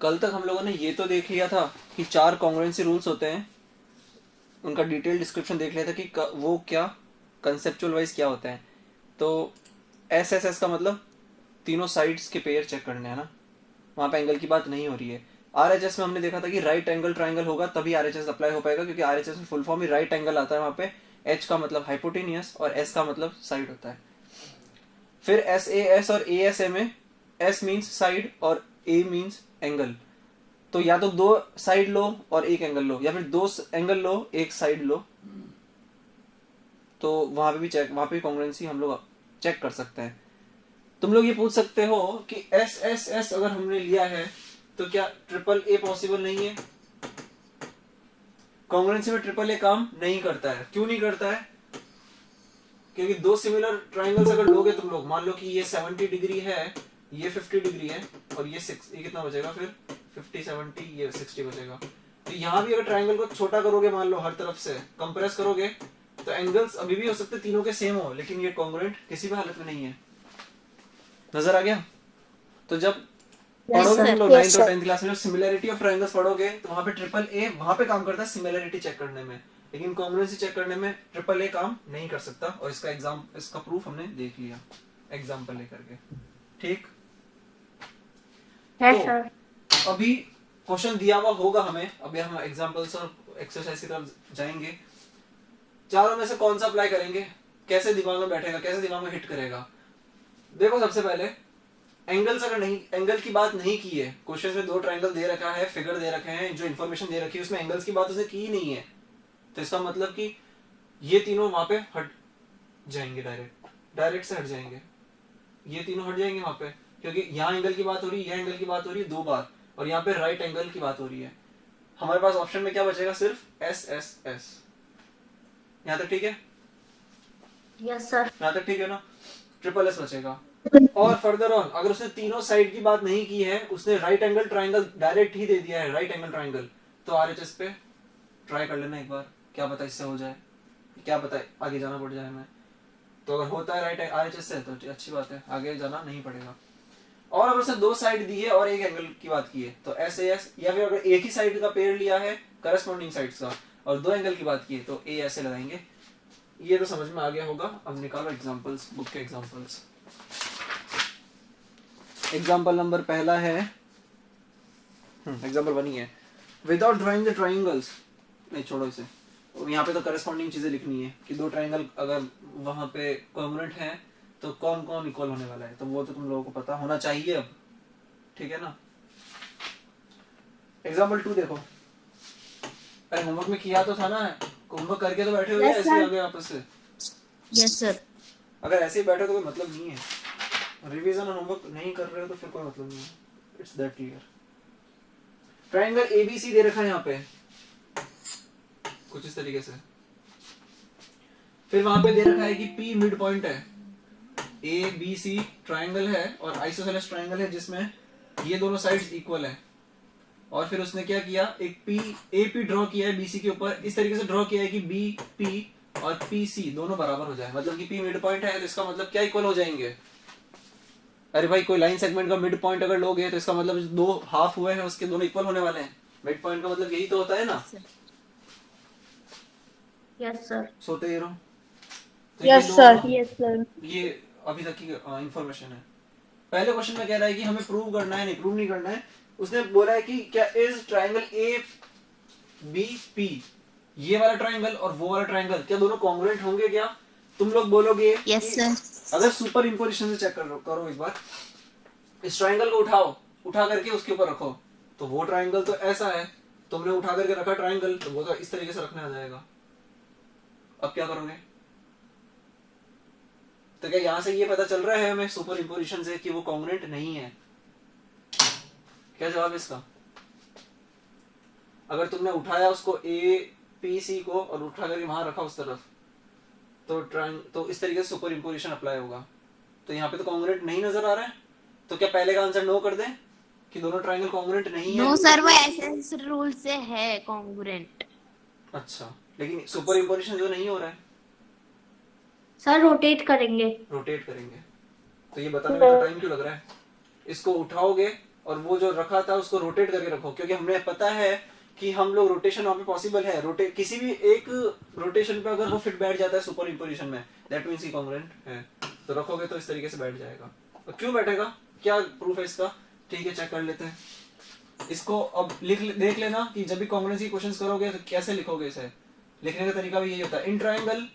कल तक हम लोगों ने ये तो देख लिया था कि 4 कॉन्ग्रुएंसी रूल्स होते हैं, उनका डिटेल डिस्क्रिप्शन देख लिया था कि वो क्या कंसेप्चुअल वाइज क्या होता है। तो एस एस एस का मतलब तीनों साइड्स के पेयर चेक करने हैं ना, वहां पे एंगल की बात नहीं हो रही है। आरएचएस में हमने देखा था कि राइट एंगल ट्राइंगल होगा तभी आरएचएस अप्लाई हो पाएगा, क्योंकि आरएचएस में फुल फॉर्म ही राइट एंगल आता है। वहां पे एच का मतलब हाइपोटेनियस और एस का मतलब साइड होता है। फिर एस ए एस और ए एस ए में एस मीन्स साइड और ए मीन्स एंगल। तो या तो 2 साइड लो और 1 एंगल लो, या फिर 2 एंगल लो 1 साइड लो। तो वहां पे भी चेक, वहां पे कॉन्ग्रुएंसी हम लोग चेक कर सकते हैं। तुम लोग ये पूछ सकते हो कि एस एस एस अगर हमने लिया है तो क्या ट्रिपल ए पॉसिबल नहीं है? कॉन्ग्रुएंसी में ट्रिपल ए काम नहीं करता है। क्यों नहीं करता है? क्योंकि 2 सिमिलर ट्राइंगल्स अगर लोगे तुम लोग, मान लो कि ये 70 डिग्री है, ये 50 डिग्री है, और ये कितना बचेगा फिर? 50 70, ये 60 बचेगा। तो यहाँ भी अगर ट्राइंगल को छोटा करोगे, मान लो हर तरफ से कंप्रेस करोगे, तो एंगल्स अभी भी हो सकते तीनों के सेम हो, लेकिन ये कॉन्ग्रुएंट किसी भी हालत में नहीं है। नजर आ गया? तो जब पढ़ोगे तुम लोग 9th और 10th क्लास में, सिमिलरिटी ऑफ ट्रायंगल्स पढ़ोगे, तो वहां पे ट्रिपल ए वहां पे काम करता है सिमिलरिटी चेक करने में, लेकिन कॉन्ग्रुएंसी चेक करने में ट्रिपल ए काम नहीं कर सकता। और इसका प्रूफ हमने देख लिया एग्जांपल लेकर के। ठीक है तो सर। अभी क्वेश्चन दिया हुआ होगा हमें, अभी हम एग्जांपल्स और एक्सरसाइज की तरफ जाएंगे। चारों में से कौन सा अप्लाई करेंगे? कैसे दिमाग में बैठेगा, कैसे दिमाग में हिट करेगा? देखो, सबसे पहले एंगल्स अगर नहीं, एंगल की बात नहीं की है क्वेश्चन में, 2 ट्रायंगल दे रखा है, फिगर दे रखे हैं, जो इन्फॉर्मेशन दे रखी है उसमें एंगल्स की बात उसने की ही नहीं है, तो इसका मतलब कि ये तीनों वहां पे हट जाएंगे, डायरेक्ट से हट जाएंगे। ये तीनों हट जाएंगे वहां पे, क्योंकि यहाँ एंगल की बात हो रही है, यहाँ एंगल की बात हो रही है 2 बार, और यहाँ पे राइट एंगल की बात हो रही है। हमारे पास ऑप्शन में क्या बचेगा? सिर्फ एस एस एस। यहाँ तक ठीक है? Yes sir. यहाँ तक ठीक है ना? ट्रिपल एस बचेगा। और फर्दर ऑन, अगर उसने तीनों साइड की बात नहीं की है, उसने राइट एंगल ट्राइंगल डायरेक्ट ही दे दिया है, राइट एंगल ट्राइंगल, तो आरएचएस पे ट्राई कर लेना एक बार, क्या पता इससे हो जाए, क्या पता आगे जाना पड़ जाए हमें। तो अगर होता है राइट आरएचएस से तो अच्छी बात है, आगे जाना नहीं पड़ेगा। और अगर उसने 2 साइड दी है और 1 एंगल की बात की है तो एस ए एस, या फिर अगर एक ही साइड का पेयर लिया है करस्पॉन्डिंग साइड्स का और 2 एंगल की बात की है तो ए ऐसे लगाएंगे। ये तो समझ में आ गया होगा। अब निकालो एग्जांपल्स, बुक के एग्जांपल्स। एग्जाम्पल नंबर पहला है, एग्जाम्पल 1 ही है। विदाउट ड्राइंग द ट्राइंगल्स, नहीं छोड़ो इसे, यहाँ पे तो करस्पॉन्डिंग चीजें लिखनी है कि 2 ट्राइंगल अगर वहां पे कॉन्ग्रुएंट हैं तो कौन कौन इक्वल होने वाला है, तो वो तो तुम लोगों को पता होना चाहिए अब, ठीक है ना? एग्जाम्पल 2 देखो। अरे होमवर्क में किया तो था ना, होमवर्क करके तो बैठे हो या ऐसे ही आ गए आपस से? Yes sir. अगर ऐसे ही बैठे तो कोई मतलब नहीं है, रिवीजन और होमवर्क नहीं कर रहे हो तो फिर कोई मतलब नहीं है। It's that clear. Triangle ABC दे रखा है यहाँ पे कुछ इस तरीके से, फिर वहां पे दे रखा है कि पी मिड पॉइंट है, ए बी सी ट्राइंगल है और आइसोसेलेस ट्राइंगल है जिसमें ये दोनों साइड्स इक्वल है। और फिर उसने क्या किया, एक पी ए पी ड्रॉ किया है बीसी के ऊपर, इस तरीके से ड्रॉ किया है कि बी पी और पी सी दोनों बराबर हो जाए, मतलब कि पी मिड पॉइंट है तो इसका मतलब क्या इक्वल हो जाएंगे? अरे भाई, कोई लाइन सेगमेंट का मिड पॉइंट अगर लोगे तो इसका मतलब 2 हाफ हुए हैं उसके दोनों इक्वल होने वाले हैं। मिड पॉइंट का मतलब यही तो होता है ना? Yes sir. सोते ही रहो। तो यस सर। Yes sir. ये अभी तक की इंफॉर्मेशन है। पहले क्वेश्चन में कह रहा है कि हमें प्रूव करना है, नहीं प्रूव नहीं करना है। उसने बोला है कि क्या is triangle A B P, ये वाला ट्राइंगल और वो वाला ट्राइंगल, क्या दोनों कॉन्ग्रुएंट होंगे क्या? तुम लोग बोलोगे यस सर। अगर सुपर इंपोजिशन से चेक करो एक बार, इस ट्राइंगल को उठा करके उसके ऊपर रखो, तो वो ट्राइंगल तो ऐसा है, तुमने उठा करके रखा ट्राइंगल तो वो तो इस तरीके से रखने आ जाएगा। अब क्या करोगे? तो क्या यहां से ये पता चल रहा है हमें सुपर इंपोजिशन से कि वो कॉन्ग्रुएंट नहीं है? क्या जवाब इसका? अगर तुमने उठाया उसको ए पी सी को और उठा करके वहां रखा उस तरफ, तो इस तरीके से सुपर इंपोजिशन अप्लाई होगा। तो यहाँ पे तो कॉन्ग्रुएंट नहीं नजर आ रहा है, तो क्या पहले का आंसर नो कर दें कि दोनों ट्राइंगल कॉन्ग्रुएंट नहीं है? नो सर, वो ऐसे रूल से है कॉन्ग्रुएंट। अच्छा, लेकिन सुपर इंपोजिशन जो नहीं हो रहा है, सर रोटेट करेंगे। रोटेट करेंगे, तो ये बताने में तो टाइम क्यों लग रहा है? इसको उठाओगे और वो जो रखा था उसको रोटेट करके रखो, क्योंकि हमें पता है कि हम लोग रोटेशन वहां पे पॉसिबल है, रोटेट किसी भी एक रोटेशन पे अगर वो फिट बैठ जाता है सुपर इंपोजिशन में, दैट मींस ही कॉन्ग्रुएंट है। तो रखोगे तो इस तरीके से बैठ जाएगा। तो क्यों बैठेगा, क्या प्रूफ है इसका, ठीक है चेक कर लेते हैं इसको। अब देख लेना कि जब भी कॉन्ग्रुएंसी क्वेश्चंस करोगे तो कैसे लिखोगे इसे। लिखने का तरीका भी यही होता है, in triangle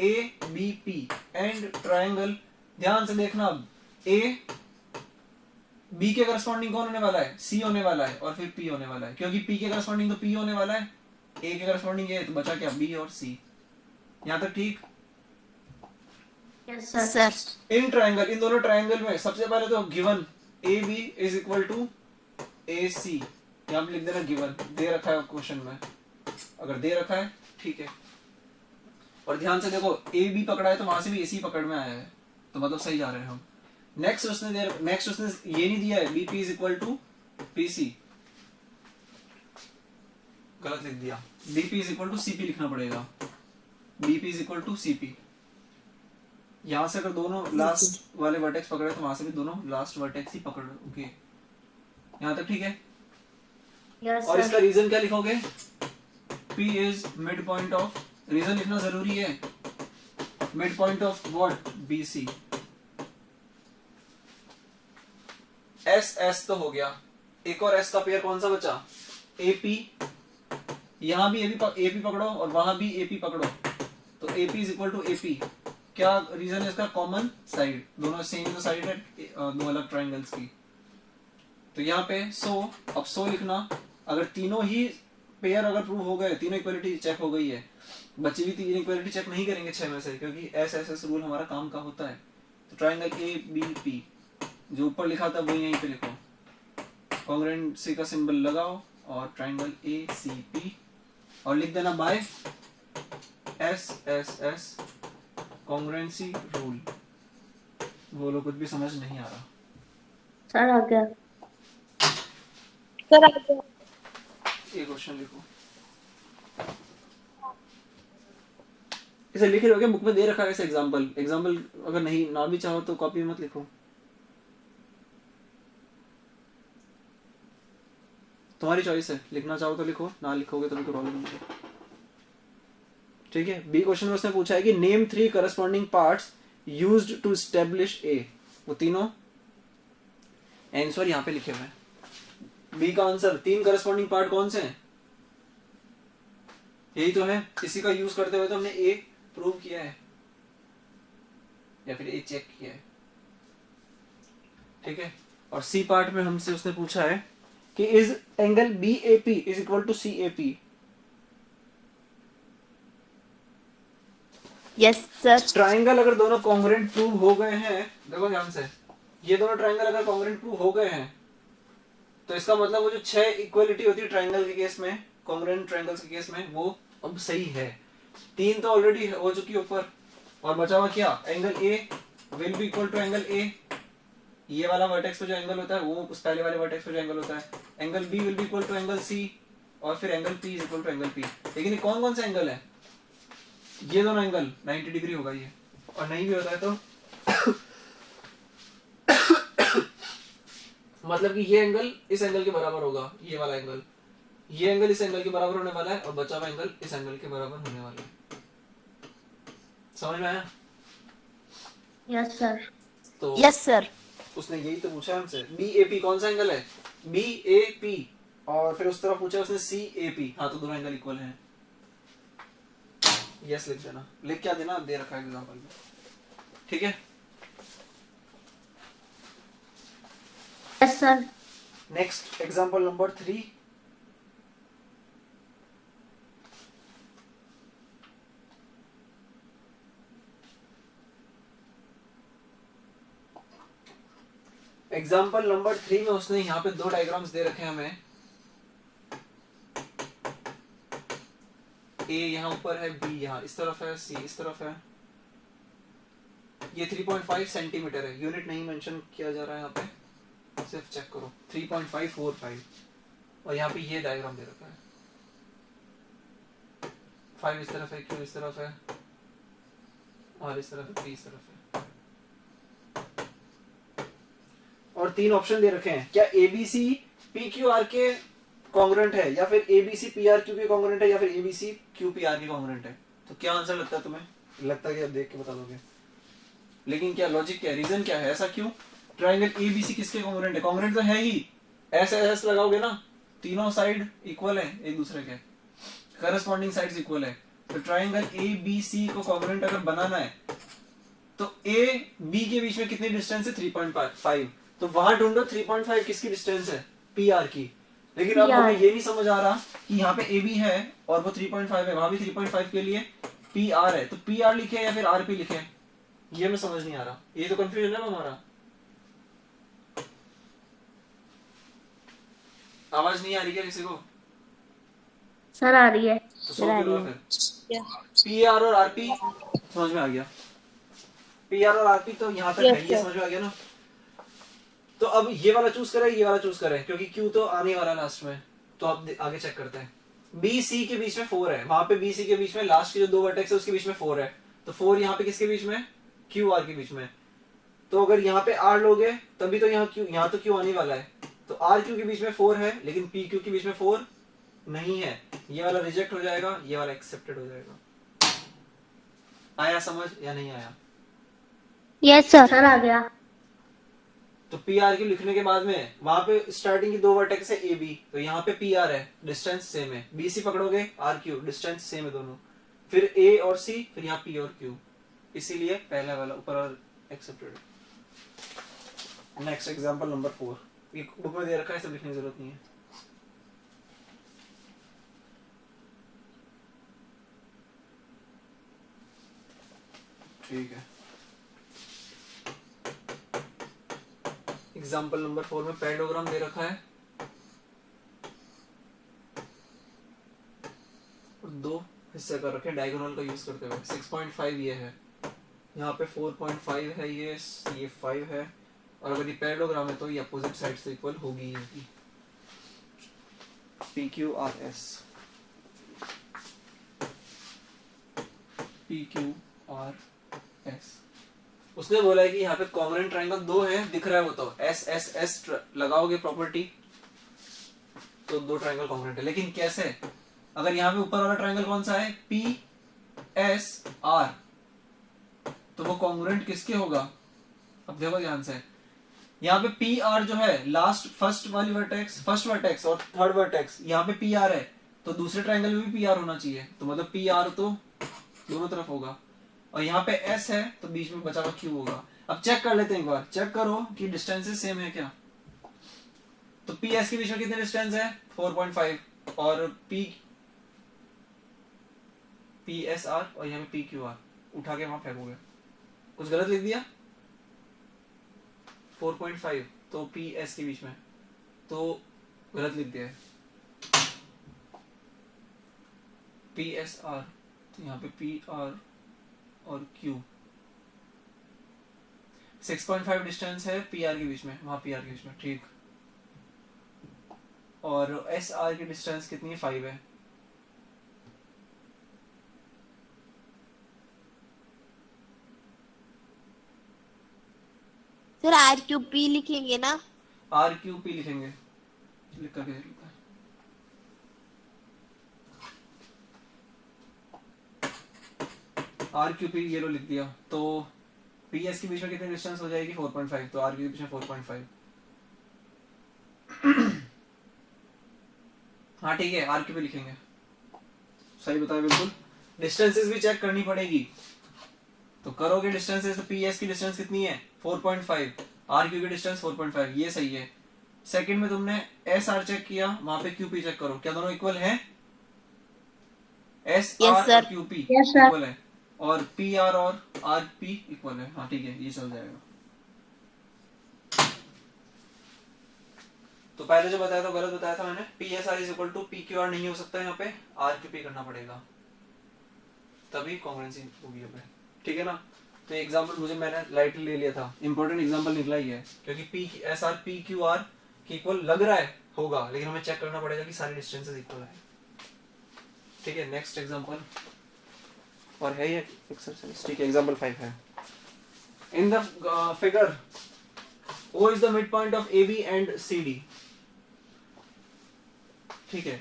A B P and triangle, ध्यान से देखना, अब ए बी के करस्पॉन्डिंग कौन होने वाला है, सी होने वाला है, और फिर पी होने वाला है, क्योंकि पी के करस्पॉन्डिंग तो पी होने वाला है, ए के करस्पॉन्डिंग ए, तो बचा क्या, बी और सी। यहां तक ठीक। Yes sir. इन ट्राइंगल, इन दोनों ट्राइंगल में सबसे पहले तो given A B is equal to A C, यहां पे लिख देना गिवन, दे रखा है क्वेश्चन में, अगर दे रखा है ठीक है। और ध्यान से देखो ए बी पकड़ा है तो वहां से भी ए सी पकड़ में आया है, तो मतलब सही जा रहे हैं हम। नेक्स्ट उसने ये नहीं दिया है BP is equal to PC, गलत लिख दिया, BP is equal to CP लिखना पड़ेगा, BP is equal to CP. यहां से अगर दोनों लास्ट वाले वर्टेक्स पकड़े तो वहां से भी दोनों लास्ट वर्टेक्स ही पकड़ोगे। यहां तक ठीक है। यस और इसका सर। रीजन क्या लिखोगे, P is mid point of, reason लिखना जरूरी है, mid point of what, BC। एस एस तो हो गया, एक और एस का पेयर कौन सा बचा, AP, यहां भी AP पकड़ो और वहां भी AP पकड़ो, तो AP is equal to AP। क्या रीजन है इसका, कॉमन साइड, दोनों सेम तो साइड है दो अलग ट्राइंगल्स की। तो यहाँ पे अब सो लिखना, अगर तीनों ही पेयर अगर प्रूव हो गए, तीनों इक्वलिटी चेक हो गई है, बची हुई तीन इक्वलिटी चेक नहीं करेंगे 6 में से, क्योंकि एस रूल हमारा काम का होता है। तो ट्राइंगल ABP जो ऊपर लिखा था वही यहीं पे लिखो, कॉन्ग्रुएंसी का सिंबल लगाओ और ट्राइंगल ACP, और लिख देना बाय SSS कॉन्ग्रुएंसी रूल। बोलो कुछ भी समझ नहीं आ रहा, सर आ गया। सर आ गया। ये क्वेश्चन लिखो, इसे लिख रहे हो क्या, बुक में दे रखा है ऐसे एग्जांपल अगर नहीं ना भी चाहो तो कॉपी मत लिखो, तुम्हारी चॉइस है, लिखना चाहो तो लिखो, ना लिखोगे तो भी कोई प्रॉब्लम नहीं है। ठीक है। बी क्वेश्चन में उसने पूछा है कि name 3 corresponding parts used to establish a, वो तीनों आंसर यहां पे लिखे हुए हैं। बी का आंसर 3 करस्पॉन्डिंग पार्ट कौन से हैं, यही तो है, इसी का यूज करते हुए तो हमने ए प्रूव किया है या फिर ए चेक किया है। ठीक है। और सी पार्ट में हमसे उसने पूछा है कि is angle BAP is equal to CAP। Yes sir. Triangle अगर दोनों कॉन्ग्रुएंट प्रूव हो गए हैं, देखो ध्यान से, ये दोनों ट्राइंगल अगर कॉन्ग्रुएंट प्रूव हो गए हैं तो इसका मतलब वो जो 6 इक्वलिटी होती है ट्राइंगल के केस में, कॉन्ग्रुएंट ट्राइंगल्स के केस में, वो अब सही है। 3 तो ऑलरेडी हो चुकी है ऊपर, और बचा हुआ क्या, angle A will be equal to angle A, ये वाला वर्टेक्स पे जो एंगल होता है वो उस पहले वाले वर्टेक्स पे जो एंगल होता है, angle B will be equal to angle C, और फिर angle P is equal to angle P। लेकिन ये कौन कौन सा एंगल है, ये दोनों एंगल 90 डिग्री होगा ये, और नहीं भी होता है तो मतलब कि ये एंगल इस एंगल के बराबर होगा, ये वाला एंगल, ये एंगल इस एंगल के बराबर होने वाला है, और बचा हुआ एंगल इस एंगल के बराबर होने वाला है। समझ में आया? Yes sir. तो यस सर। उसने यही तो पूछा हमसे, BAP कौन सा एंगल है, BAP, और फिर उस तरफ पूछा उसने CAP, हाँ तो दोनों एंगल इक्वल हैं। यस लिख देना, लिख क्या देना, दे रखा है एग्जांपल में। ठीक है। Yes sir. Next example number 3। Example number 3 में उसने यहाँ पे 2 डायग्राम्स दे रखे हैं हमें, A यहाँ ऊपर है, B यहाँ इस तरफ है, C इस तरफ है। ये 3.5 सेंटीमीटर है, यूनिट नहीं मेंशन किया जा रहा है यहाँ पे, सिर्फ चेक करो 3.545, और यहाँ पे ये डायग्राम दे रखा है, 5 इस तरफ है, Q इस तरफ है, R इस तरफ है, P इस तरफ है। और और 3 ऑप्शन दे रखे हैं, क्या एबीसी पी क्यू आर के कॉन्ग्रुएंट है, या फिर एबीसी पी आर क्यू के कॉन्ग्रुएंट है, या फिर एबीसी क्यू पी आर के कॉन्ग्रुएंट है। तो क्या आंसर लगता है तुम्हें? लगता है कि आप देख के बता दोगे, लेकिन क्या लॉजिक, क्या रीजन, क्या है, ऐसा क्यों? ट्राइंगल एबीसी किसके कॉन्ग्रुएंट है? कॉन्ग्रुएंट तो है ही, एस एस लगाओगे ना, तीनों साइड इक्वल है एक दूसरे के, करस्पॉन्डिंग साइड्स इक्वल है। तो ट्राइंगल ए बी सी को कॉन्ग्रुएंट अगर बनाना है तो ए बी के बीच में कितनी डिस्टेंस है? 3.5। तो वहां ढूंढो 3.5 किसकी डिस्टेंस है? पी आर की। लेकिन अब हमें ये नहीं समझ आ रहा कि यहाँ पे ए बी है और वो 3.5 है, वहां भी 3.5 के लिए पी आर है, तो पी आर लिखे या फिर आर पी लिखे, ये हमें समझ नहीं आ रहा। ये तो कंफ्यूजन है हमारा। आवाज नहीं आ रही क्या किसी को? सर आ रही है। तो सो क्यों रहा फिर? पी आर और आरपी समझ में आ गया, पी आर और आरपी तो यहाँ तक है, ये समझ में आ गया ना। तो अब ये वाला चूज करें, ये वाला चूज करें, क्योंकि क्यू तो आने वाला लास्ट में। तो अब आगे चेक करते हैं। बी सी के बीच में 4 है, वहां पे बी सी के बीच में लास्ट के जो 2 वर्टेक्स है उसके बीच में 4 है, तो 4 यहाँ पे किसके बीच में? क्यू आर के बीच में। तो अगर यहाँ पे आर लोगे तभी तो यहाँ क्यू, यहाँ तो क्यू आने वाला है, तो आर क्यू के बीच में 4 है, लेकिन पी क्यू के बीच में 4 नहीं है। ये वाला रिजेक्ट हो जाएगा, ये वाला एक्सेप्टेड हो जाएगा। आया समझ या नहीं आया? यस सर आ गया। तो पी आर क्यू लिखने के बाद में वहां पे स्टार्टिंग की 2 वर्टेक्स है ए बी, तो यहाँ पे पी आर है, डिस्टेंस सेम है। बी सी पकड़ोगे, आर क्यू, डिस्टेंस सेम है दोनों। फिर ए और सी, फिर यहाँ पी और क्यू, इसीलिए पहला वाला ऊपर और एक्सेप्टेड। नेक्स्ट एग्जांपल नंबर 4, ये बुक में दे रखा है, सब लिखने की जरूरत नहीं है। ठीक है, एग्जाम्पल नंबर 4 में पैरेललोग्राम दे रखा है और 2 हिस्से कर रखे डायगोनल का यूज करते हुए। 6.5 ये है, यहाँ पे 4.5 है, ये 5 है, और अगर ये पैरेललोग्राम है तो ये अपोजिट साइड से इक्वल होगी ही होगी। P Q R S, P Q R S. उसने बोला है कि यहाँ पे कॉन्ग्रुएंट ट्रायंगल 2 है, दिख रहा है वो तो, एस एस एस लगाओगे प्रॉपर्टी तो 2 ट्रायंगल कॉन्ग्रुएंट है। लेकिन कैसे? अगर यहाँ पे ऊपर वाला ट्रायंगल कौन सा है? पी एस आर, तो वो कॉन्ग्रुएंट किसके होगा? अब देखो ध्यान से, यहाँ पे पी आर जो है लास्ट फर्स्ट वाली वर्टेक्स, फर्स्ट वर्टेक्स और थर्ड वर्टेक्स, यहाँ पे पी आर है, तो दूसरे ट्रायंगल में भी पी आर होना चाहिए, तो मतलब पी आर तो दोनों तरफ होगा। और यहाँ पे एस है तो बीच में बचा हुआ क्यू होगा। अब चेक कर लेते हैं, एक बार चेक करो कि डिस्टेंसेस सेम है क्या। तो पी एस के बीच में कितने डिस्टेंस है? 4.5, और पी एस आर और यहाँ पे पी क्यू आर, उठा के वहां फेंकोगे। कुछ गलत लिख दिया? 4.5 तो पी एस के बीच में, तो गलत लिख दिया है। पी एस आर, तो यहाँ पे पी आर और Q 6.5 डिस्टेंस है पी आर के बीच में, वहां पी आर के बीच में, ठीक। और एस आर की डिस्टेंस कितनी है? 5 है। सर आर क्यू पी लिखेंगे ना? आर क्यू पी लिखेंगे, लिख करके लिखा है। आर क्यू पी ये लो लिख दिया, तो पी एस के बीच में कितनी डिस्टेंस हो जाएगी? 4.5, तो आर क्यू के बीच में 4.5। हाँ ठीक है, आर क्यू पी लिखेंगे, सही बताया बिल्कुल। डिस्टेंसेस भी चेक करनी पड़ेगी, तो करोगे डिस्टेंसेस, तो पी एस की डिस्टेंस कितनी है? 4.5, आर क्यू की डिस्टेंस 4.5, ये सही है। सेकंड में तुमने एस आर चेक किया, वहां पे क्यू पी चेक करो, क्या दोनों इक्वल है? एस आर और क्यू पी इक्वल है, और पी आर और आर पी इक्वल है। हाँ ठीक है, ये चल जाएगा। तो पहले जो बताया था गलत बताया था मैंने, P S R is equal to P Q R नहीं हो सकता, यहाँ पे आर क्यू पी करना पड़ेगा, तभी कॉन्ग्रुएंसी होगी यहाँ पे, ठीक है ना। तो एग्जांपल मुझे मैंने लाइटली ले लिया था, इंपॉर्टेंट एग्जांपल निकला ही है, क्योंकि P S R P Q are के इक्वल लग रहा है होगा, लेकिन हमें चेक करना पड़ेगा कि सारी डिस्टेंसेस इक्वल है, ठीक है। नेक्स्ट एग्जांपल, और है ये एक्सरसाइज, ठीक है। एग्जांपल 5 है, in the figure O is the midpoint of AB and CD. ठीक है,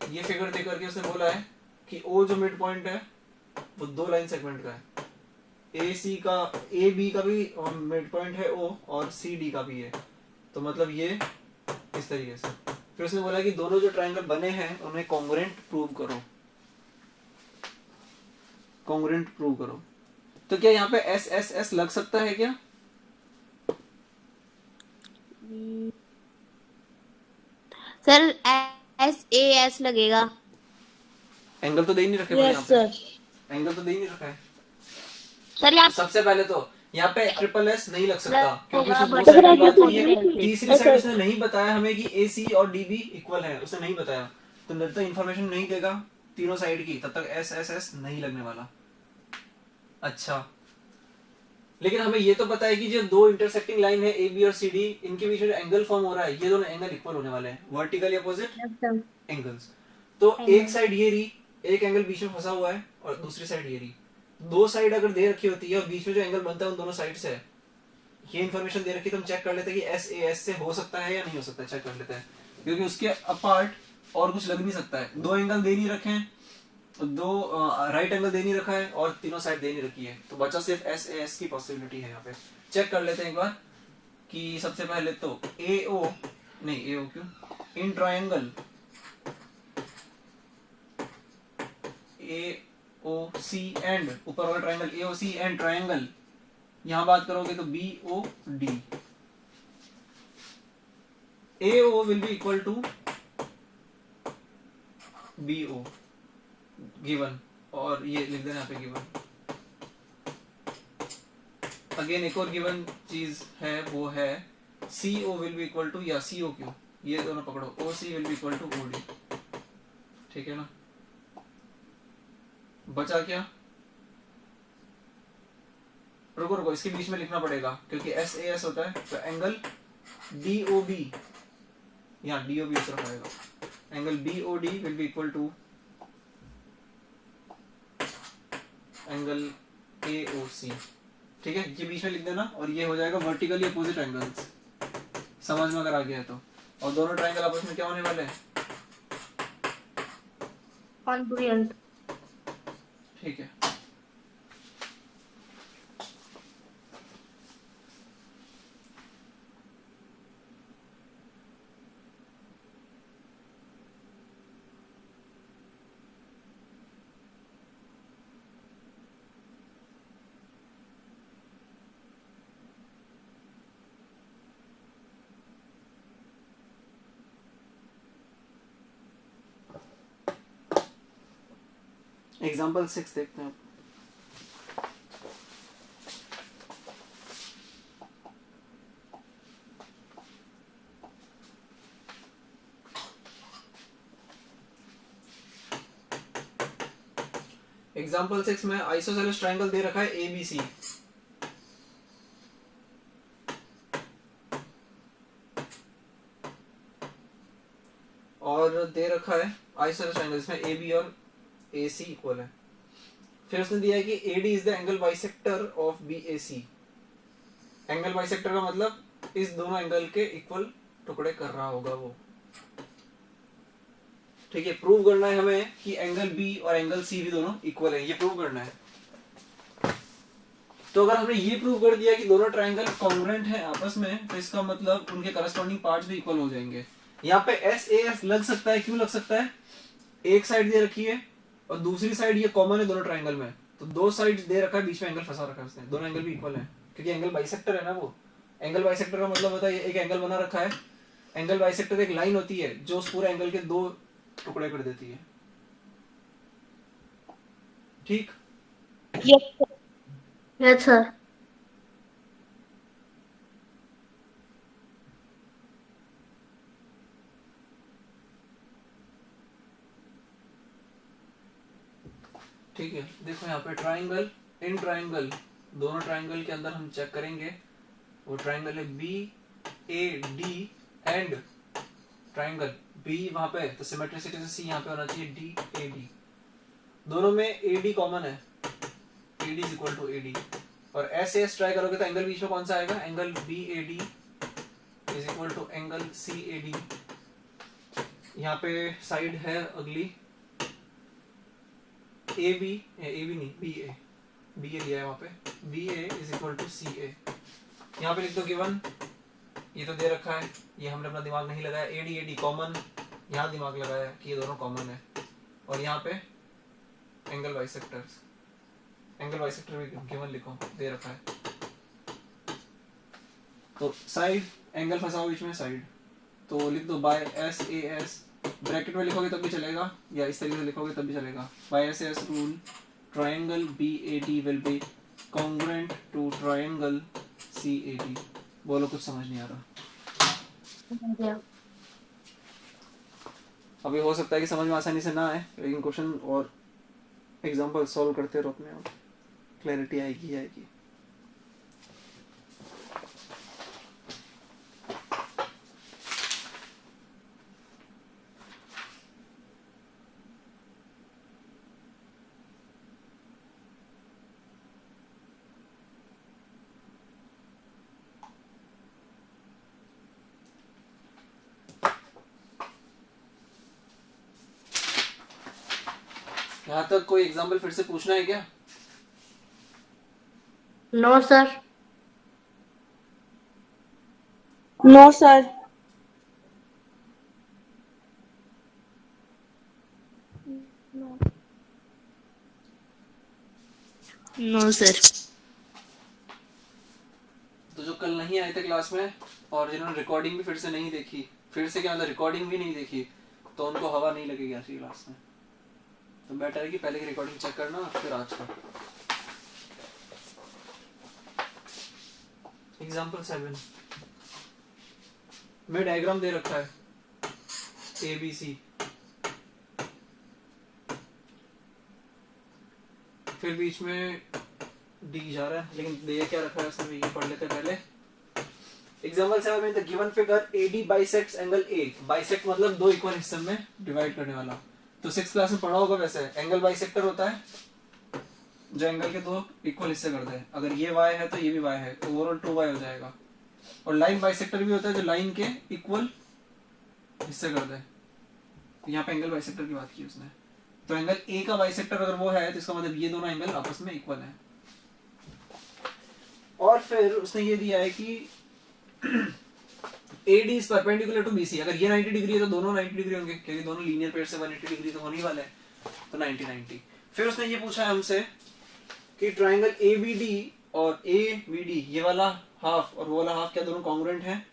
ये फिगर दे करके उसने बोला है कि O जो मिड पॉइंट है वो 2 लाइन सेगमेंट का है, AC का AB का भी मिड पॉइंट है O और CD का भी है, तो मतलब ये इस तरीके से। फिर उसने बोला कि दोनों जो ट्रायंगल बने हैं उन्हें कॉन्ग्रुएंट प्रूव करो, कॉन्ग्रुएंट प्रूव करो। तो क्या यहाँ पे एस एस एस लग सकता है क्या? सर SAS लगेगा। एंगल तो दे ही नहीं रखे भाई यहाँ पे, एंगल तो दे ही नहीं रखा है सर यहाँ सबसे पहले तो। यहाँ पे ट्रिपल एस नहीं लग सकता क्योंकि होगा, उसने दो but साइड की बात सर की है। ये तीसरी साइड उसने नहीं बताया हमें कि AC और DB इक्वल है, उसने नहीं बताया, तो जब तक इन्फॉर्मेशन नहीं देगा तीनों साइड की तब तक एस एस एस नहीं लगने वाला। अच्छा, लेकिन हमें ये तो पता है कि जो दो इंटरसेक्टिंग लाइन है AB और CD, इनके बीच में जो एंगल फॉर्म हो रहा है ये दोनों एंगल इक्वल होने वाले हैं, वर्टिकली अपोजिट एंगल्स। तो एक साइड ये रही, एक एंगल बीच में फंसा हुआ है और दूसरी साइड ये रही। दो साइड अगर दे रखी होती है और बीच में जो एंगल बनता है उन दोनों साइड से है, ये इन्फॉर्मेशन दे रखी तो हम चेक कर लेते हैं कि SAS से हो सकता है या नहीं हो सकता है, चेक कर लेते हैं, क्योंकि उसके अपार्ट और कुछ लग नहीं सकता है। दो एंगल दे नहीं रखे हैं, दो राइट एंगल दे नहीं रखा है और तीनों साइड दे नहीं रखी है, तो बचा सिर्फ SAS की पॉसिबिलिटी है। यहाँ पे चेक कर लेते हैं एक बार कि सबसे पहले तो AO नहीं AO क्यों, इन ट्रायंगल AOC एंड ऊपर वाला ट्रायंगल AOC एंड ट्रायंगल, यहां बात करोगे तो BOD, AO will be equal to BO given, और ये लिख देना यहाँ पे गिवन। अगेन एक और गिवन चीज है, वो है CO will be equal to, या CO क्यों, ये दोनों पकड़ो, OC will be equal to OD, ठीक है ना। बचा क्या, रुको रुको, इसके बीच में लिखना पड़ेगा क्योंकि SAS होता है, तो एंगल DOB, यहाँ DOB इस तरफ आएगा, angle BOD will be equal to angle AOC, ठीक है, ये बीच में लिख देना और ये हो जाएगा वर्टिकली अपोजिट एंगल्स, समझ में अगर आ गया है तो। और दोनों ट्रायंगल आपस में क्या होने वाले हैं, कॉन्ग्रुएंट। ठीक है। एग्जाम्पल 6 देखते हैं। एग्जाम्पल 6 में आइसोसेलेस ट्रायंगल दे रखा है ABC, और दे रखा है आइसोसेलेस ट्रायंगल इसमें AB और AC इक्वल है। फिर उसने दिया है कि AD is the angle bisector of BAC। Angle bisector का मतलब इस दोनों एंगल के इक्वल टुकड़े कर रहा होगा वो, ठीक है। प्रूव करना है हमें कि एंगल B और एंगल C भी दोनों इक्वल है, ये प्रूव करना है। तो अगर हमने ये प्रूव कर दिया कि दोनों ट्रायंगल कॉन्ग्रुएंट हैं आपस में, तो इसका मतलब उनके करस्पॉन्डिंग पार्ट्स भी इक्वल हो जाएंगे। यहाँ पे SAS लग सकता है, क्यों लग सकता है, एक साइड दे रखी है और दूसरी साइड ये कॉमन है दोनों ट्रायंगल में, तो दो साइड दे रखा है, बीच में एंगल फंसा रखा है उसने, दोनों एंगल भी इक्वल है क्योंकि एंगल बाइसेक्टर है ना वो। एंगल बाइसेक्टर का मतलब होता है एक एंगल बना रखा है, एंगल बाइसेक्टर एक लाइन होती है जो उस पूरे एंगल के दो टुकड़े कर देती है, ठीक। Yes sir. ठीक है, देखो यहाँ पे ट्रायंगल इन ट्रायंगल, दोनों ट्रायंगल के अंदर हम चेक करेंगे, वो ट्रायंगल है BAD एंड ट्रायंगल B वहां पे, तो सिमेट्रिसिटी से C यहाँ पे होना चाहिए DAD, दोनों में AD कॉमन है, AD is equal to AD, और SAS ट्राई करोगे तो एंगल बीच में कौन सा आएगा, angle BAD is equal to angle CAD। यहाँ पे साइड है अगली AB नहीं BA लिया है वहां पे, BA is equal to CA। यहाँ पे लिख दो गिवन, ये तो दे रखा है, ये हमने अपना दिमाग नहीं लगाया, AD कॉमन, यहाँ दिमाग लगाया कि ये दोनों कॉमन है, और यहाँ पे एंगल बाइसेक्टर्स, एंगल बाइसेक्टर भी गिवन लिखो, दे रखा है। तो साइड, एंगल फंसा हुआ बीच में साइड, तो लिख दो बाय SAS, ब्रैकेट में लिखोगे तब भी चलेगा, या इस तरीके से लिखोगे तब भी चलेगा, by SAS rule triangle BAD will be congruent to triangle CAD। बोलो, कुछ समझ नहीं आ रहा? अभी हो सकता है कि समझ में आसानी से ना आए, लेकिन क्वेश्चन और एग्जांपल सॉल्व करते रहो अपने आप, क्लैरिटी आएगी। यहाँ तक कोई एग्जांपल फिर से पूछना है क्या? No sir. No sir. No sir. तो जो कल नहीं आए थे क्लास में और जिन्होंने रिकॉर्डिंग भी फिर से नहीं देखी, फिर से क्या मतलब रिकॉर्डिंग भी नहीं देखी, तो उनको हवा नहीं लगेगी आज की क्लास में। तो बेटर है कि पहले की रिकॉर्डिंग चेक करना फिर आज का। एग्जाम्पल 7 में डायग्राम दे रखा है ABC, फिर बीच में D जा रहा है, लेकिन दे क्या रखा है उसमें ये पढ़ लेते पहले। एग्जाम्पल 7 में the given figure AD bisects angle A, bisect मतलब दो इक्वल हिस्से में डिवाइड करने वाला। तो 6th क्लास में पढ़ा होगा, वैसे एंगल बाइसेक्टर होता है जो एंगल के दो इक्वल हिस्से करता है, अगर ये y है तो ये भी y है, तो ओवरऑल 2y हो जाएगा। और लाइन बाइसेक्टर भी होता है जो लाइन के इक्वल हिस्से करता है। यहाँ पे एंगल बाइसेक्टर की बात की उसने, तो एंगल A का बाइसेक्टर अगर वो है तो इसका मतलब ये दोनों एंगल आपस में इक्वल है। और फिर उसने ये दिया है कि AD is perpendicular to BC, अगर ये 90 डिग्री है तो दोनों 90 डिग्री होंगे, क्योंकि दोनों लीनियर पेयर से 180 डिग्री तो होने ही वाले हैं, तो 90-90। फिर उसने ये पूछा है हमसे कि ट्रायंगल ABD और ABD ये वाला हाफ और वो वाला हाफ क्या दोनों कॉन्ग्रुएंट हैं?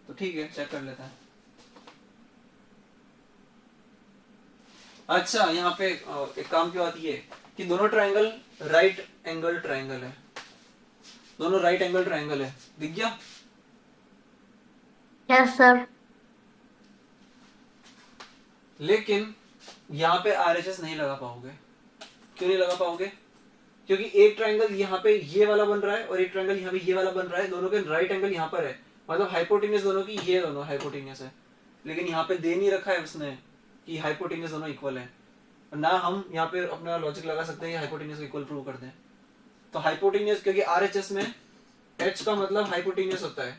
तो ठीक है, चेक कर लेते हैं। अच्छा, यहाँ पे एक काम की बात ये कि दोनों ट्रायंगल राइट एंगल ट्रायंगल है, दोनों राइट एंगल ट्रायंगल है, दिख गया? Yes sir. लेकिन यहाँ पे RHS नहीं लगा पाओगे। क्यों नहीं लगा पाओगे? क्योंकि एक ट्रायंगल यहाँ पे ये वाला बन रहा है और एक ट्रायंगल यहाँ पे ये वाला बन रहा है, दोनों के राइट एंगल यहाँ पर है, मतलब हाइपोटेन्यूज दोनों की ये दोनों हाइपोटेन्यूज है, लेकिन यहाँ पे दे नहीं रखा है उसने कि हाइपोटेन्यूज दोनों इक्वल है। ना हम यहाँ पे अपना लॉजिक लगा सकते हैं हाइपोटेन्यूज इक्वल प्रूव कर दें। तो हाइपोटेन्यूज, क्योंकि RHS में H का मतलब हाइपोटेन्यूज होता है,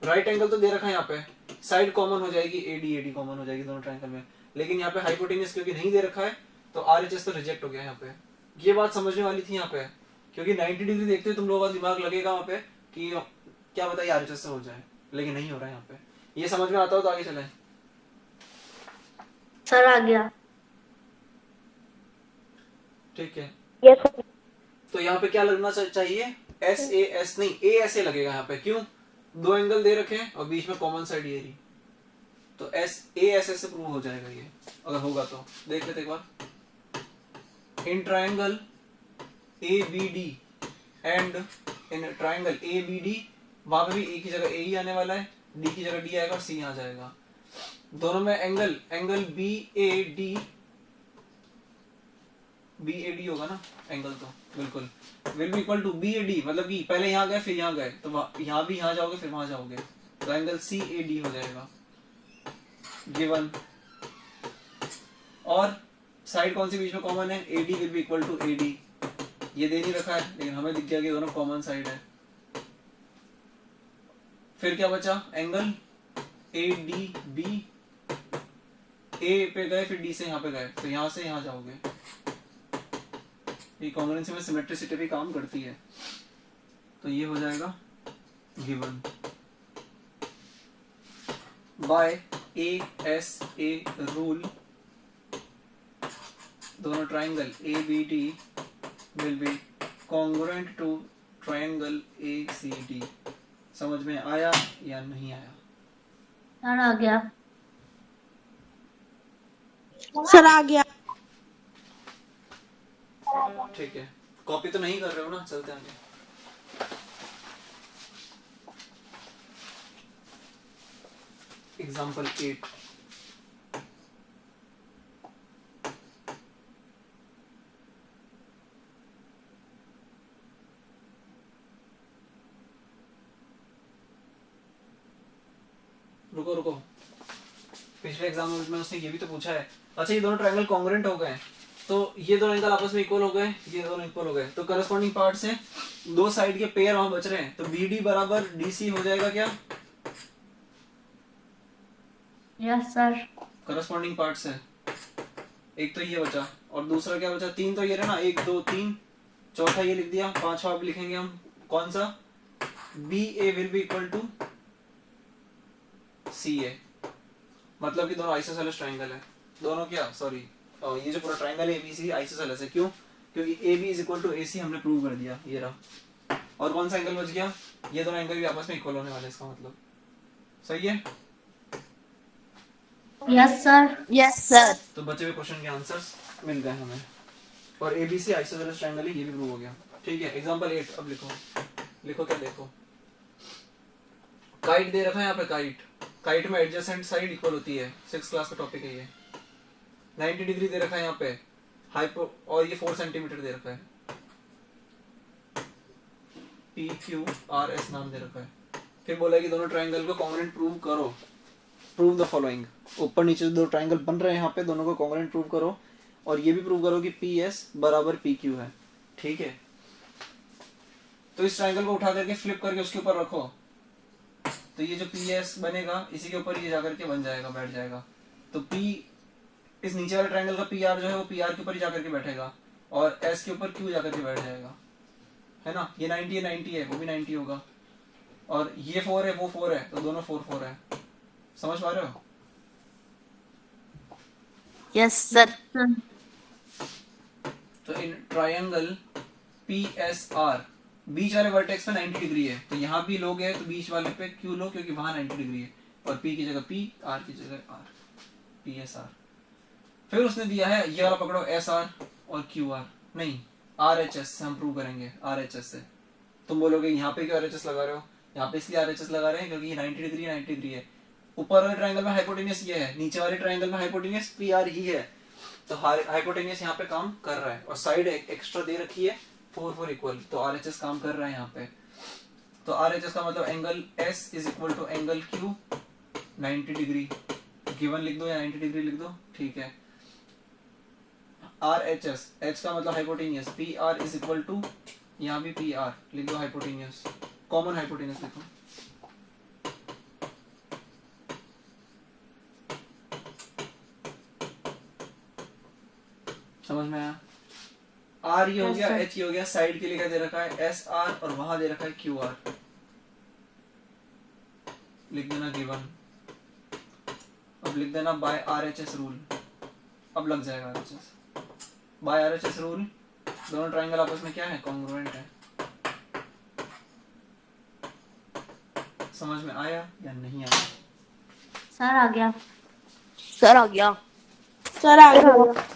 राइट एंगल तो दे रखा है यहाँ पे, साइड कॉमन हो जाएगी, AD कॉमन हो जाएगी दोनों ट्रायंगल में, लेकिन यहाँ पे हाइपोटेन्यूज क्योंकि नहीं दे रखा है तो RHS तो रिजेक्ट हो गया यहाँ पे। ये बात समझने वाली थी यहाँ पे, क्योंकि 90 डिग्री देखते तुम लोगों का दिमाग लगेगा वहाँ पे कि क्या बताइए RHS से हो जाए, लेकिन नहीं हो रहा है यहाँ पे। ये समझ में आता हो तो आगे चलें। सर आ गया। ठीक है, यस सर। तो यहाँ पे क्या लगना चाहिए? SAS नहीं, ASA लगेगा यहाँ पे। क्यों? दो एंगल दे रखे हैं और बीच में कॉमन साइड ये रही, तो ASA से प्रूव हो जाएगा ये, अगर होगा तो। देख लेते एक बार। In triangle ABD and in triangle ABD, वहां पे भी एक ही जगह A ही आने वाला है, D की जगह D आएगा और C आ जाएगा। दोनों में एंगल BAD होगा ना एंगल, तो बिल्कुल will be equal to BAD, मतलब कि पहले यहाँ गए फिर यहाँ गए, तो यहाँ भी यहाँ जाओगे फिर वहां जाओगे, तो एंगल CAD हो जाएगा गिवन। और साइड कौन सी बीच में कॉमन है, AD will be equal to AD, ये दे नहीं रखा है लेकिन हमें दिख गया कि दोनों कॉमन साइड है। फिर क्या बचा, एंगल ADB, A पे गए फिर D से यहाँ पे गए, तो यहाँ से यहाँ जाओगे, ये कॉन्ग्रुएंसी में सिमेट्रिसिटी भी काम करती है, तो ये हो जाएगा गिवन बाय ASA रूल दोनों triangle ABD will be congruent to triangle ACD। समझ में आया या नहीं आया? सर आ गया। सर आ गया। ठीक है, कॉपी तो नहीं कर रहे हो ना, चलते आगे। एग्जाम्पल 8, रुको रुको, पिछले एग्जाम में उसने ये भी तो पूछा है। अच्छा, ये दोनों ट्रायंगल कॉन्ग्रुएंट हो गए, तो ये दोनों एंगल आपस में इक्वल हो गए, ये दोनों इक्वल हो गए, तो करस्पॉन्डिंग पार्ट से दो साइड के पेयर वहां बच रहे हैं, तो BD बराबर DC हो जाएगा क्या? Yes sir. करस्पॉन्डिंग पार्ट से एक तो ये बचा और दूसरा क्या बचा, तीन तो ये रहा ना, 1 2 3, चौथा ये लिख दिया, पांचवा अब लिखेंगे हम कौन सा, BA will be equal to CA, मतलब कि दोनों आइसोसेलेस ट्रायंगल है, दोनों क्या सॉरी ये जो पूरा ट्रायंगल है ABC आइसोसेलेस है। क्यों? क्योंकि AB is equal to AC हमने प्रूव कर दिया, ये रहा। और कौन सा एंगल बच गया, ये दोनों एंगल भी आपस में इक्वल होने वाले, इसका मतलब सही है। Yes sir. Yes sir. तो बचे हुए क्वेश्चन के आंसर्स मिल गए हमें, और ABC आइसोसेलेस ट्रायंगल है, ये भी प्रूव हो गया। ठीक है, एग्जांपल 8 अब लिखो, लिखो क्या देखो, काइट दे रखा है यहाँ पे, काइट में एडजेसेंट साइड इक्वल होती है, 6th क्लास का टॉपिक है ये। 90 डिग्री दे रखा है यहाँ पे हाइपो, और ये 4 सेंटीमीटर दे रखा है, PQRS नाम दे रखा है। फिर बोला कि दोनों ट्रायंगल को कॉन्ग्रुएंट प्रूव करो, प्रूव द फॉलोइंग, ऊपर नीचे दो ट्रायंगल बन रहे हैं यहाँ पे, दोनों को कॉन्ग्रुएंट प्रूव करो, और ये भी प्रूव करो कि PS बराबर PQ है। ठीक है, तो इस ट्रायंगल को उठा करके फ्लिप करके उसके ऊपर रखो, तो ये जो PS बनेगा इसी के ऊपर ये जाकर के बन जाएगा, बैठ जाएगा। तो P इस नीचे वाले ट्रायंगल का PR जो है वो PR के ऊपर ही जाकर के बैठेगा, और S के ऊपर Q जाकर के बैठ जाएगा, है ना। ये 90 है, वो भी 90 होगा, और ये 4 है वो 4 है, तो दोनों 4 4 है। समझ पा रहे हो? Yes sir. तो इन ट्रायंगल PSR बीच वाले वर्टेक्स पे 90 डिग्री है, तो यहाँ भी लोगे तो बीच वाले पे Q लो क्योंकि वहां 90 डिग्री है, और P की जगह P, R की जगह R, PSR। फिर उसने दिया है ये वाला पकड़ो SR और QR, नहीं RHS हम प्रूव करेंगे, RHS से। तुम बोलोगे यहाँ पे क्यों RHS लगा रहे हो, यहाँ पे इसलिए RHS लगा रहे हैं क्योंकि ये 90 डिग्री है। ऊपर वाले ट्रायंगल में हाइपोटेन्यूस ये है, नीचे वाले ट्रायंगल में हाइपोटेन्यूस PR ही है, तो हाइपोटेन्यूस यहाँ पे काम कर रहा है, और साइड एक्स्ट्रा दे रखी है 4 4 इक्वल, तो RHS काम कर रहा है यहाँ पे। तो RHS का मतलब angle S is equal to angle Q 90 degree, given लिख दो या 90 डिग्री लिख दो, ठीक है। RHS, H का मतलब hypotenuse, PR is equal to, यहाँ भी PR लिख दो, हाइपोटेन्यूस, कॉमन हाइपोटेन्यूस लिखो। समझ में आया? R ये हो गया, H ये हो गया, साइड के लिए क्या दे रखा है SR, और वहां दे रखा है QR, लिख देना गिवन। अब लिख देना बाय RHS रूल, अब लग जाएगा RHS। बाय RHS रूल दोनों ट्रायंगल आपस में क्या है, कॉन्ग्रुएंट है। समझ में आया या नहीं आया? सर आ गया। सर आ गया। सर आ गया।